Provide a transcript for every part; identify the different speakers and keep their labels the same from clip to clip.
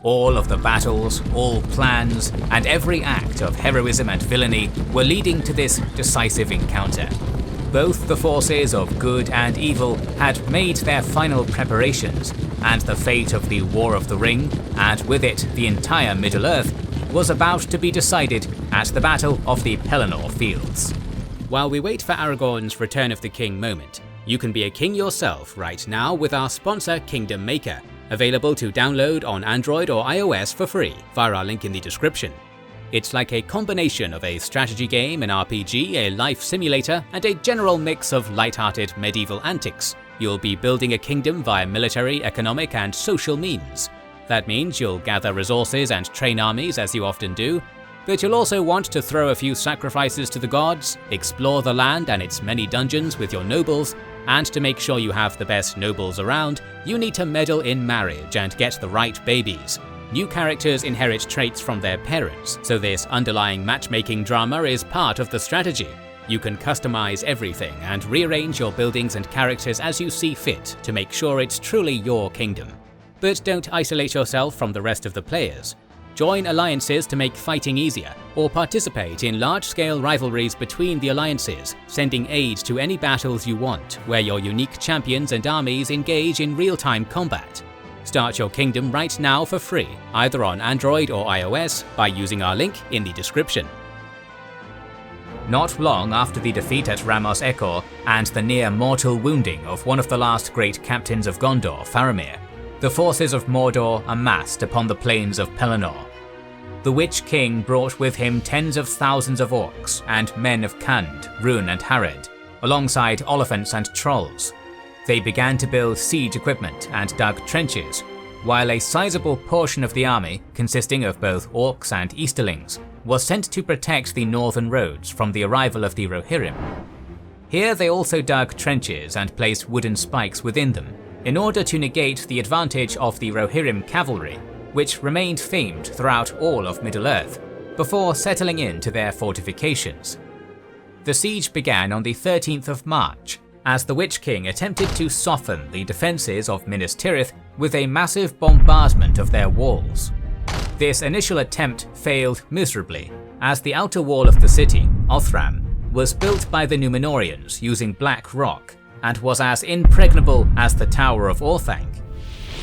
Speaker 1: All of the battles, all plans, and every act of heroism and villainy were leading to this decisive encounter. Both the forces of good and evil had made their final preparations, and the fate of the War of the Ring, and with it the entire Middle-earth, was about to be decided at the Battle of the Pelennor Fields. While we wait for Aragorn's Return of the King moment, you can be a king yourself right now with our sponsor Kingdom Maker, available to download on Android or iOS for free via our link in the description. It's like a combination of a strategy game, an RPG, a life simulator, and a general mix of light-hearted medieval antics. You'll be building a kingdom via military, economic, and social means. That means you'll gather resources and train armies as you often do, but you'll also want to throw a few sacrifices to the gods, explore the land and its many dungeons with your nobles, and to make sure you have the best nobles around, you need to meddle in marriage and get the right babies. New characters inherit traits from their parents, so this underlying matchmaking drama is part of the strategy. You can customize everything and rearrange your buildings and characters as you see fit to make sure it's truly your kingdom. But don't isolate yourself from the rest of the players. Join alliances to make fighting easier, or participate in large-scale rivalries between the alliances, sending aid to any battles you want, where your unique champions and armies engage in real-time combat. Start your kingdom right now for free, either on Android or iOS, by using our link in the description. Not long after the defeat at Ramos Ekor and the near-mortal wounding of one of the last great captains of Gondor, Faramir, the forces of Mordor amassed upon the plains of Pelennor. The Witch King brought with him tens of thousands of orcs and men of Khand, Rhûn and Harad, alongside Oliphants and Trolls. They began to build siege equipment and dug trenches, while a sizable portion of the army, consisting of both orcs and Easterlings, was sent to protect the northern roads from the arrival of the Rohirrim. Here they also dug trenches and placed wooden spikes within them, in order to negate the advantage of the Rohirrim cavalry, which remained famed throughout all of Middle-earth, before settling into their fortifications. The siege began on the 13th of March, as the Witch King attempted to soften the defences of Minas Tirith with a massive bombardment of their walls. This initial attempt failed miserably, as the outer wall of the city, Othram, was built by the Númenóreans using black rock, and was as impregnable as the Tower of Orthanc.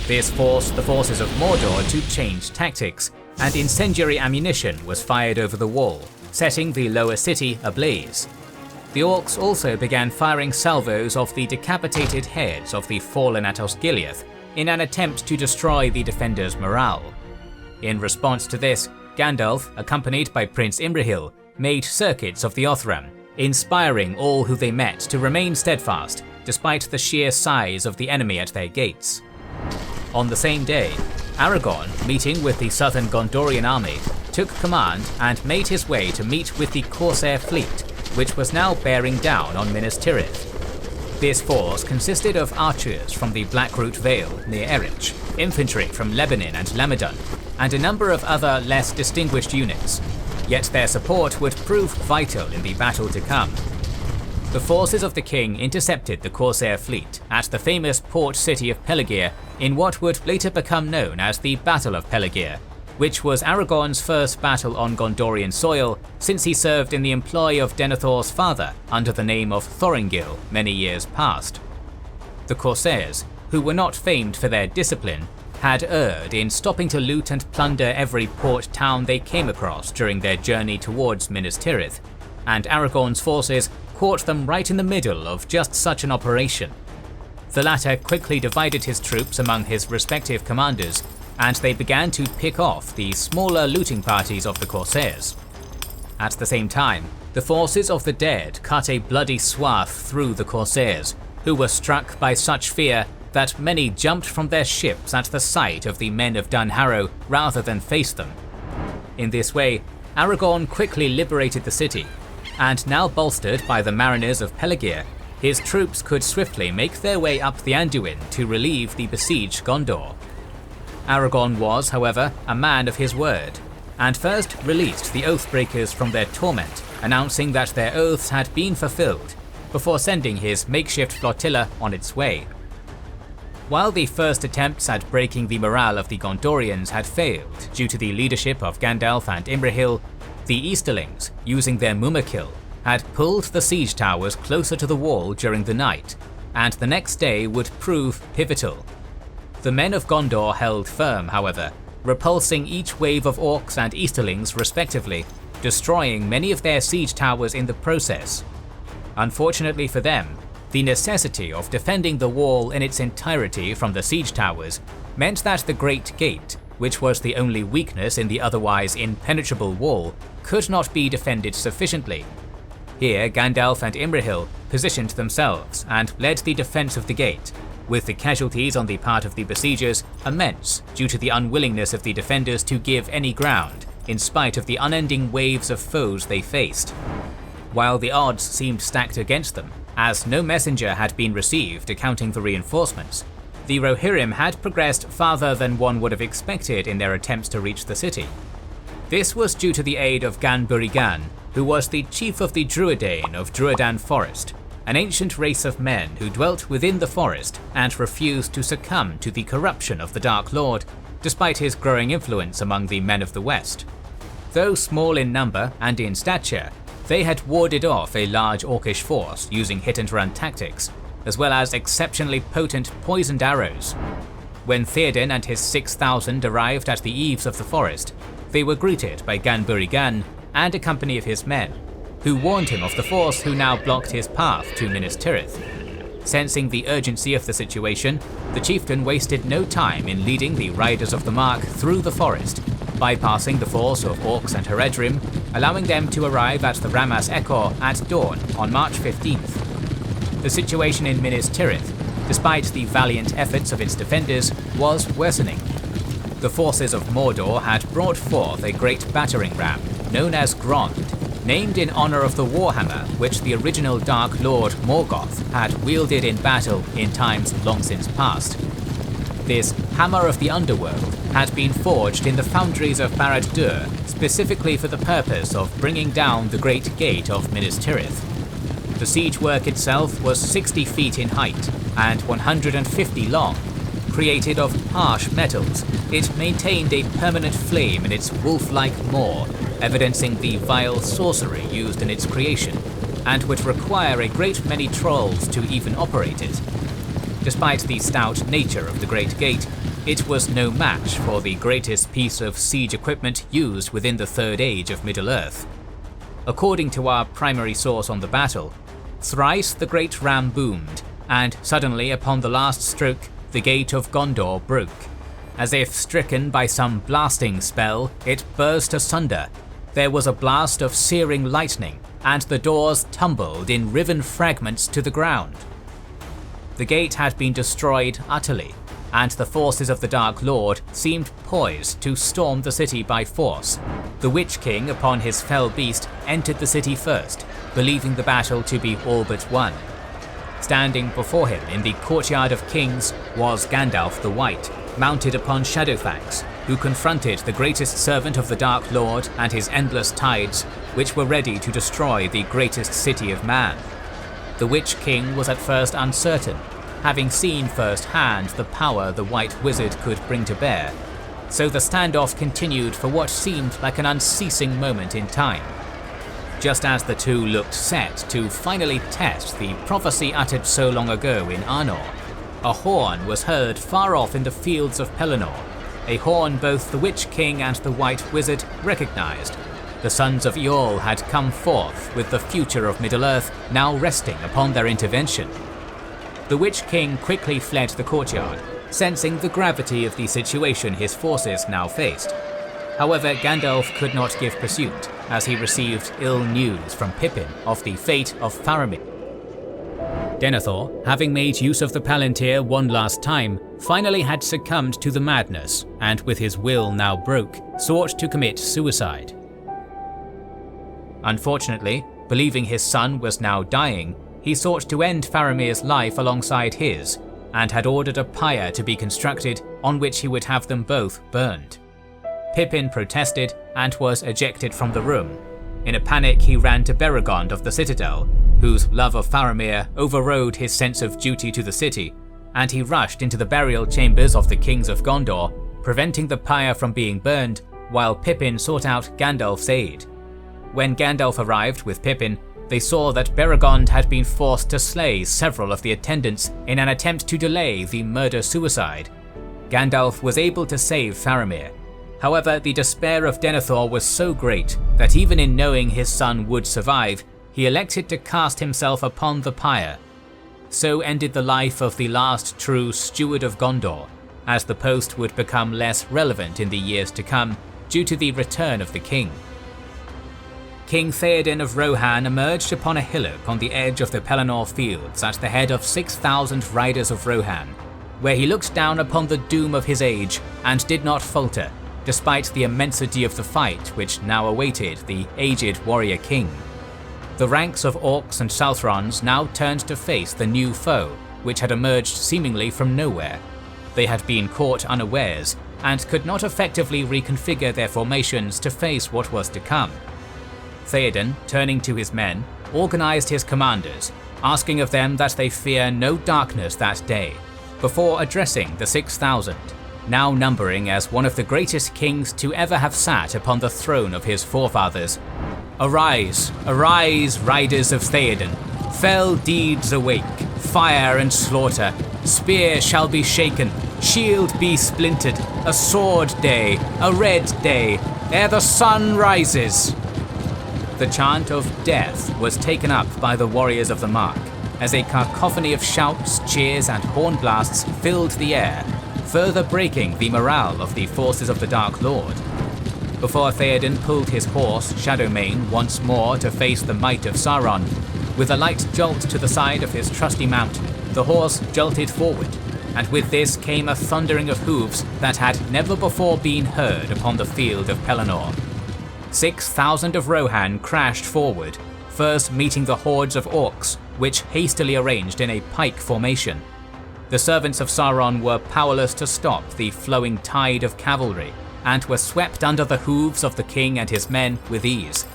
Speaker 1: This forced the forces of Mordor to change tactics, and incendiary ammunition was fired over the wall, setting the lower city ablaze. The orcs also began firing salvos of the decapitated heads of the fallen at Osgiliath in an attempt to destroy the defenders' morale. In response to this, Gandalf, accompanied by Prince Imrahil, made circuits of the Othram, inspiring all who they met to remain steadfast despite the sheer size of the enemy at their gates. On the same day, Aragorn, meeting with the southern Gondorian army, took command and made his way to meet with the Corsair fleet, which was now bearing down on Minas Tirith. This force consisted of archers from the Blackroot Vale near Erich, infantry from Lebanon and Lamedan, and a number of other less distinguished units, yet their support would prove vital in the battle to come. The forces of the king intercepted the Corsair fleet at the famous port city of Pelegir in what would later become known as the Battle of Pelegir, which was Aragorn's first battle on Gondorian soil since he served in the employ of Denethor's father under the name of Thoringil many years past. The Corsairs, who were not famed for their discipline, had erred in stopping to loot and plunder every port town they came across during their journey towards Minas Tirith, and Aragorn's forces caught them right in the middle of just such an operation. The latter quickly divided his troops among his respective commanders, and they began to pick off the smaller looting parties of the Corsairs. At the same time, the forces of the dead cut a bloody swath through the Corsairs, who were struck by such fear that many jumped from their ships at the sight of the men of Dunharrow rather than face them. In this way, Aragorn quickly liberated the city, and now bolstered by the mariners of Pelegir, his troops could swiftly make their way up the Anduin to relieve the besieged Gondor. Aragorn was, however, a man of his word, and first released the Oathbreakers from their torment, announcing that their oaths had been fulfilled, before sending his makeshift flotilla on its way. While the first attempts at breaking the morale of the Gondorians had failed due to the leadership of Gandalf and Imrahil, the Easterlings, using their Mumakil, had pulled the siege towers closer to the wall during the night, and the next day would prove pivotal. The men of Gondor held firm, however, repulsing each wave of orcs and Easterlings respectively, destroying many of their siege towers in the process. Unfortunately for them, the necessity of defending the wall in its entirety from the siege towers meant that the Great Gate, which was the only weakness in the otherwise impenetrable wall, could not be defended sufficiently. Here Gandalf and Imrahil positioned themselves and led the defense of the gate, with the casualties on the part of the besiegers immense due to the unwillingness of the defenders to give any ground, in spite of the unending waves of foes they faced. While the odds seemed stacked against them, as no messenger had been received accounting for reinforcements, the Rohirrim had progressed farther than one would have expected in their attempts to reach the city. This was due to the aid of Gan Burigan, who was the chief of the Druedain of Druedan Forest, an ancient race of men who dwelt within the forest and refused to succumb to the corruption of the Dark Lord, despite his growing influence among the men of the West. Though small in number and in stature, they had warded off a large orcish force using hit-and-run tactics, as well as exceptionally potent poisoned arrows. When Theoden and his 6,000 arrived at the eaves of the forest, they were greeted by Gan Burigan and a company of his men, who warned him of the force who now blocked his path to Minas Tirith. Sensing the urgency of the situation, the chieftain wasted no time in leading the Riders of the Mark through the forest, bypassing the force of orcs and Haredrim, allowing them to arrive at the Ramas Ekor at dawn on March 15th. The situation in Minas Tirith, despite the valiant efforts of its defenders, was worsening. The forces of Mordor had brought forth a great battering ram, known as Grond, named in honor of the warhammer which the original Dark Lord Morgoth had wielded in battle in times long since past. This Hammer of the Underworld had been forged in the foundries of Barad-dûr specifically for the purpose of bringing down the Great Gate of Minas Tirith. The siege work itself was 60 feet in height and 150 long. Created of harsh metals, it maintained a permanent flame in its wolf-like maw, evidencing the vile sorcery used in its creation, and would require a great many trolls to even operate it. Despite the stout nature of the Great Gate, it was no match for the greatest piece of siege equipment used within the Third Age of Middle-earth. According to our primary source on the battle, thrice the great ram boomed, and suddenly upon the last stroke, the gate of Gondor broke. As if stricken by some blasting spell, it burst asunder. There was a blast of searing lightning, and the doors tumbled in riven fragments to the ground. The gate had been destroyed utterly, and the forces of the Dark Lord seemed poised to storm the city by force. The Witch King, upon his fell beast, entered the city first, believing the battle to be all but won. Standing before him in the Courtyard of Kings was Gandalf the White, mounted upon Shadowfax, who confronted the greatest servant of the Dark Lord and his endless tides, which were ready to destroy the greatest city of man. The Witch King was at first uncertain, having seen firsthand the power the White Wizard could bring to bear, so the standoff continued for what seemed like an unceasing moment in time. Just as the two looked set to finally test the prophecy uttered so long ago in Arnor, a horn was heard far off in the fields of Pelennor, a horn both the Witch King and the White Wizard recognized. The sons of Eorl had come forth with the future of Middle-earth now resting upon their intervention. The Witch King quickly fled the courtyard, sensing the gravity of the situation his forces now faced. However, Gandalf could not give pursuit, as he received ill news from Pippin of the fate of Faramir. Denethor, having made use of the Palantir one last time, finally had succumbed to the madness, and with his will now broke, sought to commit suicide. Unfortunately, believing his son was now dying, he sought to end Faramir's life alongside his, and had ordered a pyre to be constructed on which he would have them both burned. Pippin protested and was ejected from the room. In a panic, he ran to Beregond of the Citadel, whose love of Faramir overrode his sense of duty to the city, and he rushed into the burial chambers of the kings of Gondor, preventing the pyre from being burned, while Pippin sought out Gandalf's aid. When Gandalf arrived with Pippin, they saw that Beregond had been forced to slay several of the attendants in an attempt to delay the murder-suicide. Gandalf was able to save Faramir. However, the despair of Denethor was so great that even in knowing his son would survive, he elected to cast himself upon the pyre. So ended the life of the last true steward of Gondor, as the post would become less relevant in the years to come due to the return of the king. King Theoden of Rohan emerged upon a hillock on the edge of the Pelennor fields at the head of 6,000 riders of Rohan, where he looked down upon the doom of his age and did not falter, despite the immensity of the fight which now awaited the aged warrior king. The ranks of Orcs and Southrons now turned to face the new foe, which had emerged seemingly from nowhere. They had been caught unawares, and could not effectively reconfigure their formations to face what was to come. Theoden, turning to his men, organized his commanders, asking of them that they fear no darkness that day, before addressing the 6,000, now numbering as one of the greatest kings to ever have sat upon the throne of his forefathers. Arise, arise, riders of Theoden! Fell deeds awake, fire and slaughter, spear shall be shaken, shield be splintered, a sword day, a red day, ere the sun rises! The chant of death was taken up by the warriors of the Mark, as a cacophony of shouts, cheers and horn blasts filled the air, further breaking the morale of the forces of the Dark Lord. Before Theoden pulled his horse, Shadowmane, once more to face the might of Sauron, with a light jolt to the side of his trusty mount, the horse jolted forward, and with this came a thundering of hooves that had never before been heard upon the field of Pelennor. 6,000 of Rohan crashed forward, first meeting the hordes of Orcs, which hastily arranged in a pike formation. The servants of Sauron were powerless to stop the flowing tide of cavalry, and were swept under the hooves of the king and his men with ease.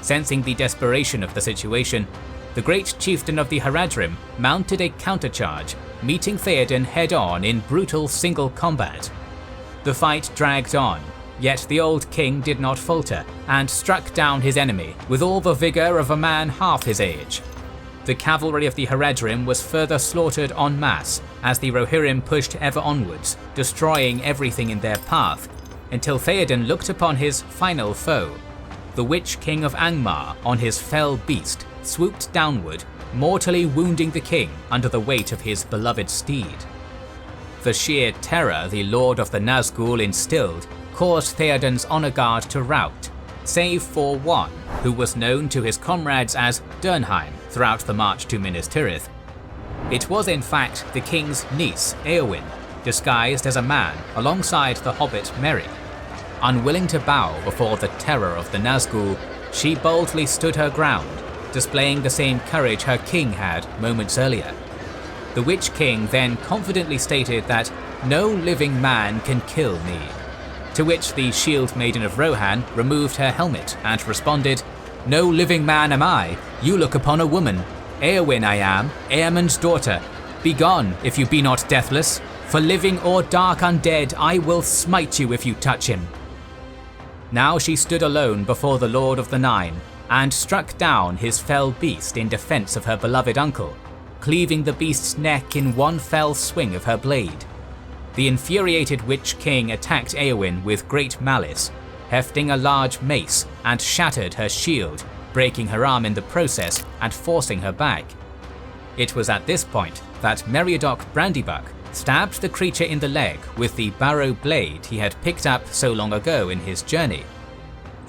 Speaker 1: Sensing the desperation of the situation, the great chieftain of the Haradrim mounted a countercharge, meeting Theoden head-on in brutal single combat. The fight dragged on, yet the old king did not falter, and struck down his enemy with all the vigour of a man half his age. The cavalry of the Haradrim was further slaughtered en masse as the Rohirrim pushed ever onwards, destroying everything in their path, until Theoden looked upon his final foe. The Witch King of Angmar on his fell beast swooped downward, mortally wounding the king under the weight of his beloved steed. The sheer terror the Lord of the Nazgul instilled caused Theoden's honour guard to rout, save for one, who was known to his comrades as Durnheim throughout the march to Minas Tirith. It was in fact the king's niece, Éowyn, disguised as a man alongside the hobbit Merry. Unwilling to bow before the terror of the Nazgul, she boldly stood her ground, displaying the same courage her king had moments earlier. The Witch King then confidently stated that no living man can kill me, to which the Shield Maiden of Rohan removed her helmet and responded, "No living man am I, you look upon a woman. Éowyn I am, Eamond's daughter. Begone, if you be not deathless, for living or dark undead I will smite you if you touch him." Now she stood alone before the Lord of the Nine, and struck down his fell beast in defence of her beloved uncle, cleaving the beast's neck in one fell swing of her blade. The infuriated Witch King attacked Éowyn with great malice, hefting a large mace, and shattered her shield, breaking her arm in the process and forcing her back. It was at this point that Meriadoc Brandybuck stabbed the creature in the leg with the barrow blade he had picked up so long ago in his journey.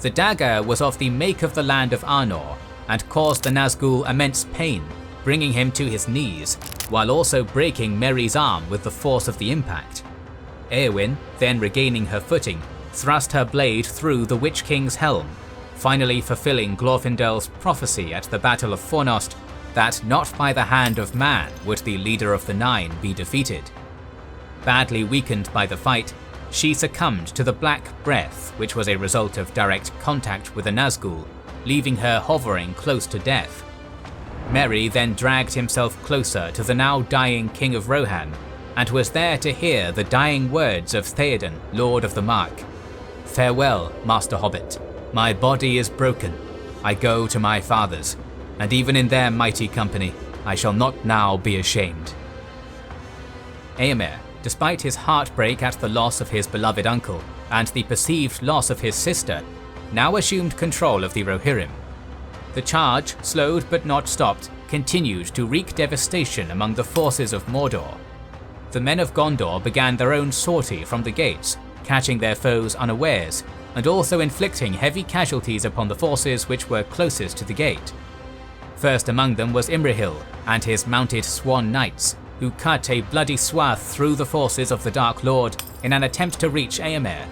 Speaker 1: The dagger was of the make of the land of Arnor, and caused the Nazgul immense pain, bringing him to his knees, while also breaking Merry's arm with the force of the impact. Éowyn, then regaining her footing, thrust her blade through the Witch King's helm, finally fulfilling Glorfindel's prophecy at the Battle of Fornost that not by the hand of man would the leader of the Nine be defeated. Badly weakened by the fight, she succumbed to the Black Breath, which was a result of direct contact with a Nazgul, leaving her hovering close to death. Merry then dragged himself closer to the now dying King of Rohan, and was there to hear the dying words of Theoden, Lord of the Mark. "Farewell, Master Hobbit. My body is broken. I go to my fathers, and even in their mighty company, I shall not now be ashamed." Éomer, despite his heartbreak at the loss of his beloved uncle and the perceived loss of his sister, now assumed control of the Rohirrim. The charge, slowed but not stopped, continued to wreak devastation among the forces of Mordor. The men of Gondor began their own sortie from the gates, catching their foes unawares, and also inflicting heavy casualties upon the forces which were closest to the gate. First among them was Imrahil and his mounted Swan Knights, who cut a bloody swath through the forces of the Dark Lord in an attempt to reach Éomer.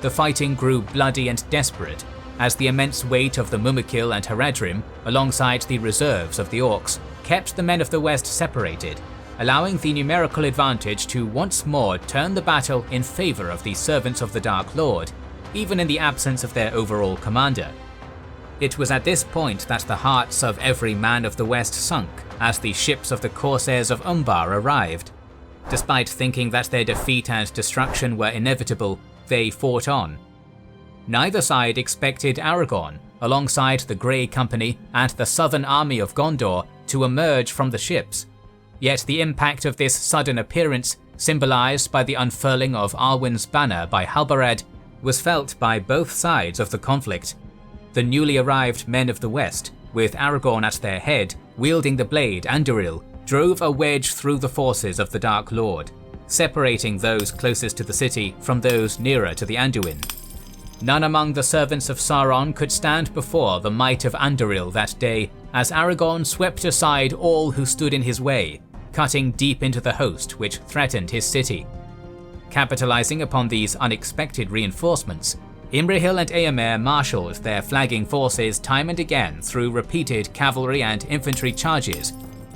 Speaker 1: The fighting grew bloody and desperate, as the immense weight of the Mumakil and Haradrim, alongside the reserves of the Orcs, kept the men of the West separated, allowing the numerical advantage to once more turn the battle in favour of the servants of the Dark Lord, even in the absence of their overall commander. It was at this point that the hearts of every man of the West sunk as the ships of the Corsairs of Umbar arrived. Despite thinking that their defeat and destruction were inevitable, they fought on. Neither side expected Aragorn, alongside the Grey Company and the southern army of Gondor, to emerge from the ships. Yet the impact of this sudden appearance, symbolised by the unfurling of Arwen's banner by Halbarad, was felt by both sides of the conflict. The newly arrived men of the West, with Aragorn at their head, wielding the blade Andúril, drove a wedge through the forces of the Dark Lord, separating those closest to the city from those nearer to the Anduin. None among the servants of Sauron could stand before the might of Andúril that day, as Aragorn swept aside all who stood in his way, cutting deep into the host which threatened his city. Capitalizing upon these unexpected reinforcements, Imrahil and Éomer marshalled their flagging forces time and again through repeated cavalry and infantry charges,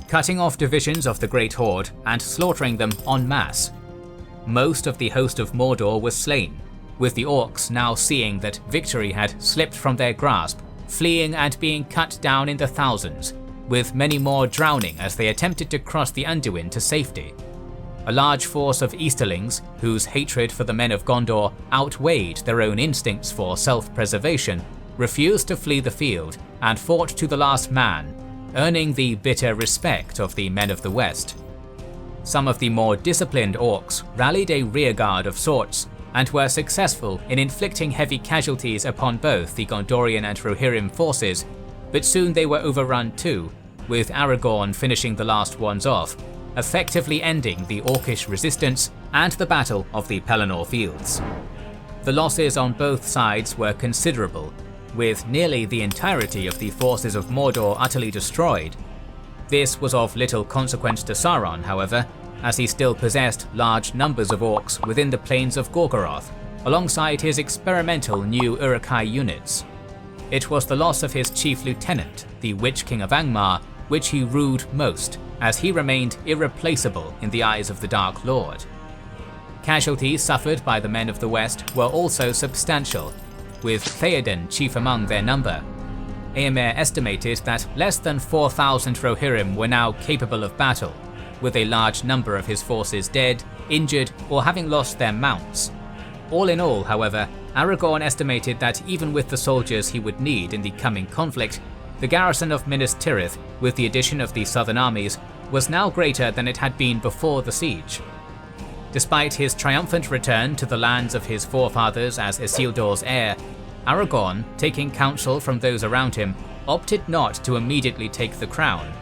Speaker 1: cutting off divisions of the Great Horde and slaughtering them en masse. Most of the host of Mordor was slain, with the Orcs now seeing that victory had slipped from their grasp, fleeing and being cut down in the thousands, with many more drowning as they attempted to cross the Anduin to safety. A large force of Easterlings, whose hatred for the men of Gondor outweighed their own instincts for self-preservation, refused to flee the field and fought to the last man, earning the bitter respect of the men of the West. Some of the more disciplined Orcs rallied a rearguard of sorts, and were successful in inflicting heavy casualties upon both the Gondorian and Rohirrim forces, but soon they were overrun too, with Aragorn finishing the last ones off, effectively ending the Orcish resistance and the Battle of the Pelennor Fields. The losses on both sides were considerable, with nearly the entirety of the forces of Mordor utterly destroyed. This was of little consequence to Sauron, however, as he still possessed large numbers of Orcs within the plains of Gorgoroth, alongside his experimental new Uruk-hai units. It was the loss of his chief lieutenant, the Witch King of Angmar, which he rued most, as he remained irreplaceable in the eyes of the Dark Lord. Casualties suffered by the men of the West were also substantial, with Theoden chief among their number. Éomer estimated that less than 4,000 Rohirrim were now capable of battle, with a large number of his forces dead, injured, or having lost their mounts. All in all, however, Aragorn estimated that even with the soldiers he would need in the coming conflict, the garrison of Minas Tirith, with the addition of the southern armies, was now greater than it had been before the siege. Despite his triumphant return to the lands of his forefathers as Isildur's heir, Aragorn, taking counsel from those around him, opted not to immediately take the crown.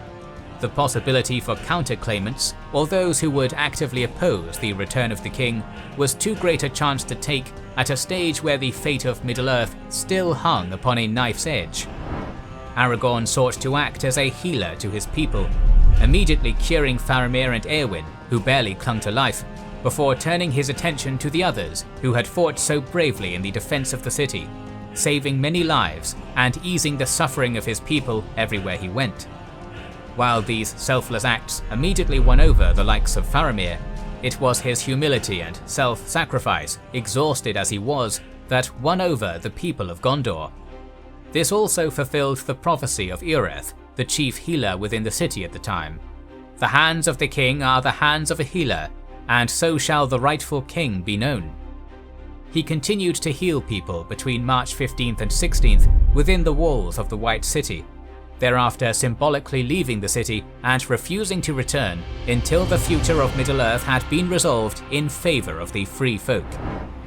Speaker 1: The possibility for counterclaimants, or those who would actively oppose the return of the king, was too great a chance to take at a stage where the fate of Middle-earth still hung upon a knife's edge. Aragorn sought to act as a healer to his people, immediately curing Faramir and Éowyn, who barely clung to life, before turning his attention to the others who had fought so bravely in the defense of the city, saving many lives and easing the suffering of his people everywhere he went. While these selfless acts immediately won over the likes of Faramir, it was his humility and self-sacrifice, exhausted as he was, that won over the people of Gondor. This also fulfilled the prophecy of Eoreth, the chief healer within the city at the time. "The hands of the king are the hands of a healer, and so shall the rightful king be known." He continued to heal people between March 15th and 16th within the walls of the White City, thereafter symbolically leaving the city and refusing to return until the future of Middle-earth had been resolved in favour of the Free Folk,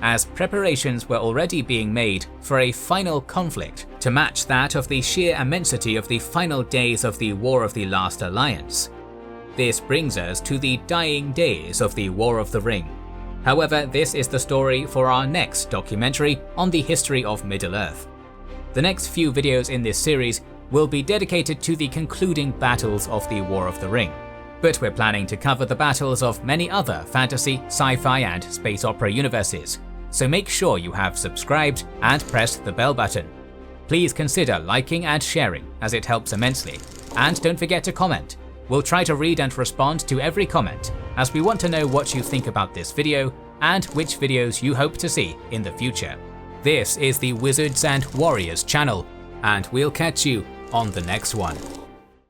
Speaker 1: as preparations were already being made for a final conflict to match that of the sheer immensity of the final days of the War of the Last Alliance. This brings us to the dying days of the War of the Ring. However, this is the story for our next documentary on the history of Middle-earth. The next few videos in this series will be dedicated to the concluding battles of the War of the Ring, but we're planning to cover the battles of many other fantasy, sci-fi and space opera universes, so make sure you have subscribed and pressed the bell button. Please consider liking and sharing as it helps immensely, and don't forget to comment. We'll try to read and respond to every comment, as we want to know what you think about this video and which videos you hope to see in the future. This is the Wizards and Warriors channel, and we'll catch you on the next one.